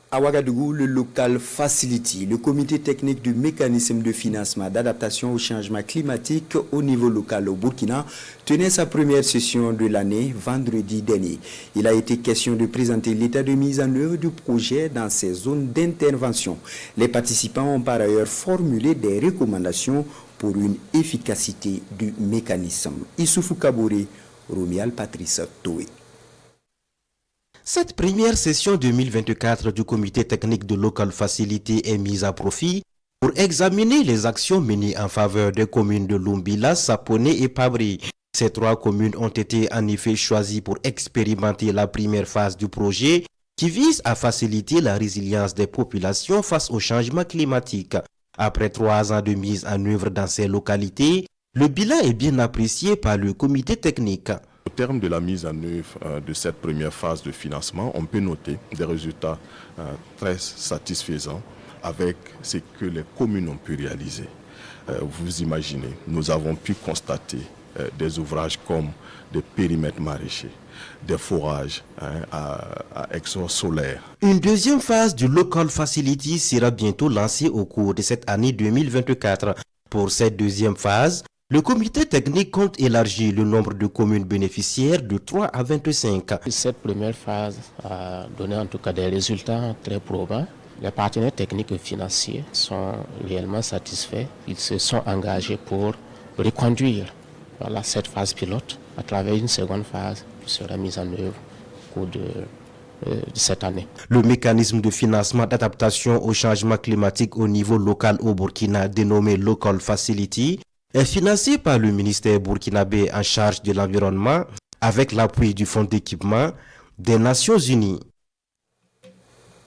À Ouagadougou, le Local Facility, le comité technique du mécanisme de financement d'adaptation au changement climatique au niveau local au Burkina, tenait sa première session de l'année vendredi dernier. Il a été question de présenter l'état de mise en œuvre du projet dans ces zones d'intervention. Les participants ont par ailleurs formulé des recommandations pour une efficacité du mécanisme. Issoufou Kabouré, Romial Patrice Toé. Cette première session 2024 du comité technique de Local Facility est mise à profit pour examiner les actions menées en faveur des communes de Lumbila, Saponé et Pabri. Ces trois communes ont été en effet choisies pour expérimenter la première phase du projet qui vise à faciliter la résilience des populations face au changement climatique. Après 3 ans de mise en œuvre dans ces localités, le bilan est bien apprécié par le comité technique. Au terme de la mise en œuvre de cette première phase de financement, on peut noter des résultats très satisfaisants avec ce que les communes ont pu réaliser. Vous imaginez, nous avons pu constater des ouvrages comme des périmètres maraîchers, des forages à exhaust solaire. Une deuxième phase du Local Facility sera bientôt lancée au cours de cette année 2024. Pour cette deuxième phase, le comité technique compte élargir le nombre de communes bénéficiaires de 3 à 25. Cette première phase a donné en tout cas des résultats très probants. Les partenaires techniques et financiers sont réellement satisfaits. Ils se sont engagés pour reconduire cette phase pilote à travers une seconde phase qui sera mise en œuvre au cours de cette année. Le mécanisme de financement d'adaptation au changement climatique au niveau local au Burkina, dénommé Local Facility, est financé par le ministère burkinabé en charge de l'environnement avec l'appui du Fonds d'équipement des Nations Unies.